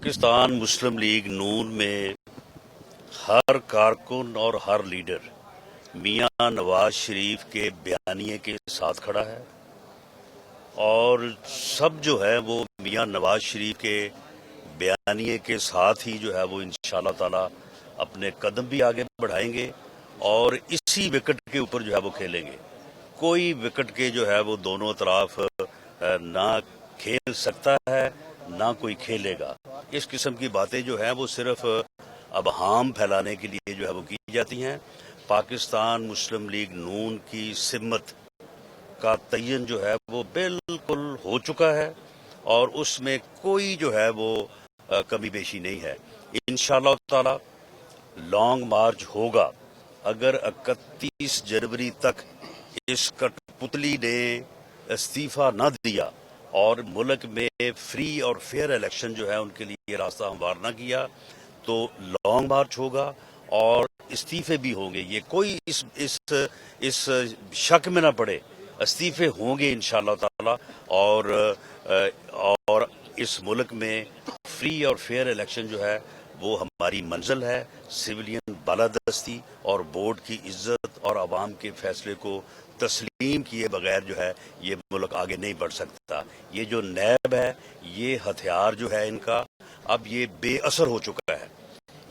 پاکستان مسلم league نون میں ہر کارکن اور ہر لیڈر میاں نواز شریف کے بیانیے کے ساتھ کھڑا ہے، اور سب جو ہے وہ میاں نواز شریف کے بیانیے کے ساتھ ہی جو ہے وہ انشاءاللہ تعالی اپنے قدم بھی آگے بڑھائیں گے اور اسی وکٹ کے اوپر جو ہے وہ کھیلیں گے۔ کوئی وکٹ کے جو ہے وہ دونوں اطراف نہ کھیل سکتا ہے نہ کوئی کھیلے گا۔ اس قسم کی باتیں جو ہیں وہ صرف ابہام پھیلانے کے لیے جو ہے وہ کی جاتی ہیں۔ پاکستان مسلم لیگ نون کی سمت کا تعین جو ہے وہ بالکل ہو چکا ہے اور اس میں کوئی جو ہے وہ کمی بیشی نہیں ہے۔ انشاءاللہ تعالی لانگ مارچ ہوگا۔ اگر 31 جنوری تک اس کٹ پتلی نے استعفیٰ نہ دیا اور ملک میں فری اور فیئر الیکشن جو ہے ان کے لیے راستہ ہموار نہ کیا تو لانگ مارچ ہوگا اور استعفے بھی ہوں گے۔ یہ کوئی اس شک میں نہ پڑے، استعفے ہوں گے انشاءاللہ تعالی، اور اس ملک میں فری اور فیئر الیکشن جو ہے وہ ہماری منزل ہے۔ سویلین بالادستی اور بورڈ کی عزت اور عوام کے فیصلے کو تسلیم کیے بغیر جو ہے یہ ملک آگے نہیں بڑھ سکتا۔ یہ جو نیب ہے، یہ ہتھیار جو ہے ان کا اب یہ بے اثر ہو چکا ہے۔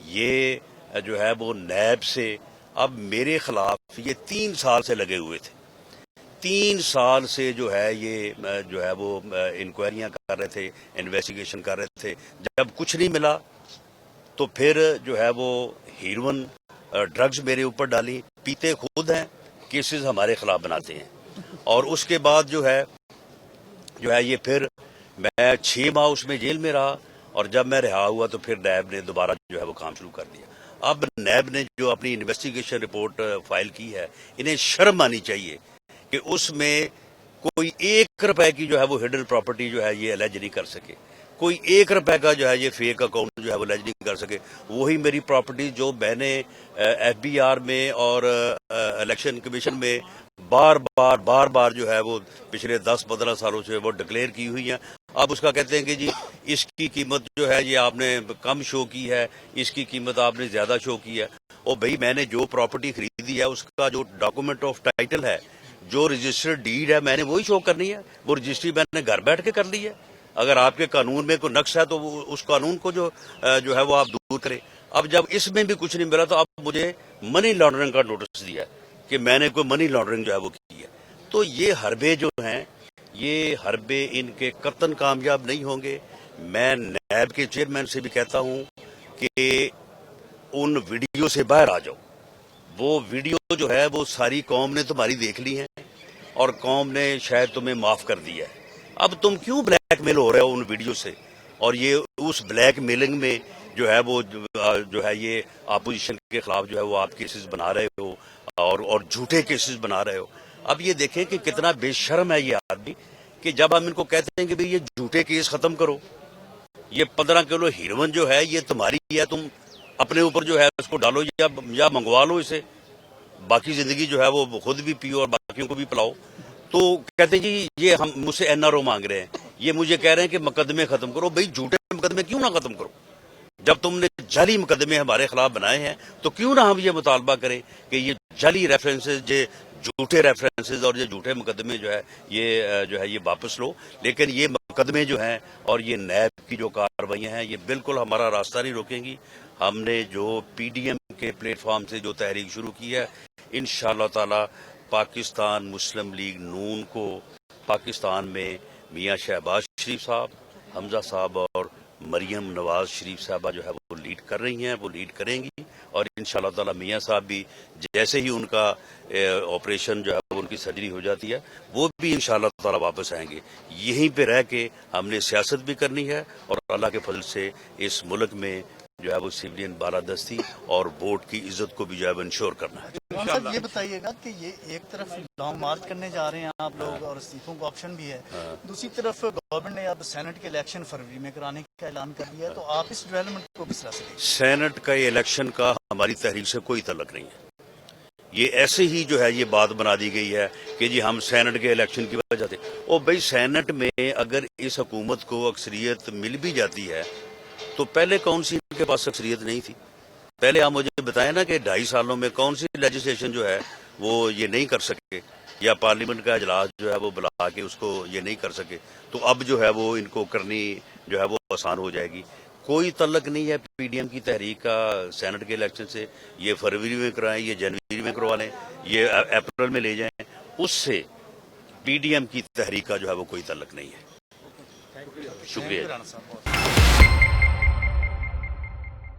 یہ جو ہے وہ نیب سے اب میرے خلاف یہ 3 سال سے لگے ہوئے تھے۔ 3 سال سے جو ہے یہ جو ہے وہ انکوائریاں کر رہے تھے، انویسٹیگیشن کر رہے تھے۔ جب کچھ نہیں ملا تو پھر جو ہے وہ ہیروئن ڈرگز میرے اوپر ڈالی، پیتے خود ہیں، کیسز ہمارے خلاف بناتے ہیں۔ اور اس کے بعد جو ہے یہ پھر میں 6 ماہ اس میں جیل میں رہا، اور جب میں رہا ہوا تو پھر نیب نے دوبارہ جو ہے وہ کام شروع کر دیا۔ اب نیب نے جو اپنی انویسٹیگیشن رپورٹ فائل کی ہے، انہیں شرم آنی چاہیے کہ اس میں کوئی 1 روپے کی جو ہے وہ ہڈن پراپرٹی جو ہے یہ الیج نہیں کر سکے، کوئی 1 روپے کا جو ہے یہ فیک اکاؤنٹ جو ہے وہ الیج نہیں کر سکے۔ وہی میری پراپرٹی جو میں نے ایف بی آر میں اور الیکشن کمیشن میں بار بار جو ہے وہ پچھلے 10-15 سالوں سے وہ ڈکلیئر کی ہوئی ہیں، اب اس کا کہتے ہیں کہ جی اس کی قیمت جو ہے یہ آپ نے کم شو کی ہے، اس کی قیمت آپ نے زیادہ شو کی ہے۔ او بھئی، میں نے جو پراپرٹی خریدی ہے اس کا جو ڈاکومنٹ آف ٹائٹل ہے، جو رجسٹرڈ ڈیڈ ہے، میں نے وہی شو کرنی ہے۔ وہ رجسٹری میں نے گھر بیٹھ کے کر لی ہے۔ اگر آپ کے قانون میں کوئی نقص ہے تو اس قانون کو جو ہے وہ آپ دور کریں۔ اب جب اس میں بھی کچھ نہیں ملا تو اب مجھے منی لانڈرنگ کا نوٹس دیا کہ میں نے کوئی منی لانڈرنگ جو ہے وہ کی ہے۔ تو یہ حربے جو ہیں، یہ حربے ان کے قطعاً کامیاب نہیں ہوں گے۔ میں نیب کے چیئرمین سے بھی کہتا ہوں کہ ان ویڈیو سے باہر آ جاؤ۔ وہ ویڈیو جو ہے وہ ساری قوم نے تمہاری دیکھ لی ہے اور قوم نے شاید تمہیں معاف کر دیا ہے۔ اب تم کیوں بلیک میل ہو رہے ہو ان ویڈیو سے، اور یہ اس بلیک میلنگ میں جو ہے وہ جو ہے یہ اپوزیشن کے خلاف جو ہے وہ آپ کیسز بنا رہے ہو اور جھوٹے کیسز بنا رہے ہو۔ اب یہ دیکھیں کہ کتنا بے شرم ہے یہ آدمی کہ جب ہم ان کو کہتے ہیں کہ بھئی یہ جھوٹے کیس ختم کرو، یہ 15 کلو ہیروئن جو ہے یہ تمہاری ہے، تم اپنے اوپر جو ہے اس کو ڈالو یا منگوا لو اسے، باقی زندگی جو ہے وہ خود بھی پیو اور باقیوں کو بھی پلاؤ۔ تو کہتے ہیں جی یہ ہم مجھ سے این آر او مانگ رہے ہیں، یہ مجھے کہہ رہے ہیں کہ مقدمے ختم کرو۔ بھئی جھوٹے مقدمے کیوں نہ ختم کرو؟ جب تم نے جعلی مقدمے ہمارے خلاف بنائے ہیں تو کیوں نہ ہم یہ مطالبہ کریں کہ یہ جعلی ریفرنسز، یہ جھوٹے ریفرنسز اور یہ جھوٹے مقدمے جو ہے یہ واپس لو۔ لیکن یہ مقدمے جو ہیں اور یہ نیب کی جو کارروائیاں ہیں یہ بالکل ہمارا راستہ نہیں روکیں گی۔ ہم نے جو پی ڈی ایم کے پلیٹ فارم سے جو تحریک شروع کی ہے، انشاءاللہ تعالی پاکستان مسلم لیگ نون کو پاکستان میں میاں شہباز شریف صاحب، حمزہ صاحب اور مریم نواز شریف صاحبہ جو ہے وہ لیڈ کر رہی ہیں، وہ لیڈ کریں گی، اور انشاءاللہ تعالی میاں صاحب بھی جیسے ہی ان کا آپریشن جو ہے وہ ان کی سرجری ہو جاتی ہے وہ بھی انشاءاللہ تعالی واپس آئیں گے۔ یہیں پہ رہ کے ہم نے سیاست بھی کرنی ہے اور اللہ کے فضل سے اس ملک میں جو ہے وہ سویلین بالادستی اور ووٹ کی عزت کو بھی جو ہے وہ انشور کرنا ہے۔ صاحب یہ بتائیے گا کہ یہ ایک طرف لانگ مارچ کرنے جا رہے ہیں آپ لوگ اور استعفوں کا آپشن بھی ہے، دوسری طرف گورنمنٹ نے اب سینٹ کے الیکشن فروری میں کرانے کا اعلان کر دیا ہے، تو آپ اس ڈیولپمنٹ کو کس طرح سے دیکھیں؟ سینٹ کا الیکشن کا ہماری تحریک سے کوئی تعلق نہیں ہے۔ یہ ایسے ہی جو ہے یہ بات بنا دی گئی ہے کہ جی ہم سینٹ کے الیکشن کی وجہ سے، او بھائی سینٹ میں اگر اس حکومت کو اکثریت مل بھی جاتی ہے تو پہلے کون سی ان کے پاس اکثریت نہیں تھی؟ پہلے آپ مجھے بتائیں نا کہ 2.5 سالوں میں کون سی لیجسلیشن جو ہے وہ یہ نہیں کر سکے، یا پارلیمنٹ کا اجلاس جو ہے وہ بلا کے اس کو یہ نہیں کر سکے، تو اب جو ہے وہ ان کو کرنی جو ہے وہ آسان ہو جائے گی۔ کوئی تعلق نہیں ہے پی ڈی ایم کی تحریک کا سینٹ کے الیکشن سے، یہ فروری میں کرائیں، یہ جنوری میں کروا لیں، یہ اپریل میں لے جائیں، اس سے پی ڈی ایم کی تحریک کا جو ہے وہ کوئی تعلق نہیں ہے۔ شکریہ۔ رانا صاحب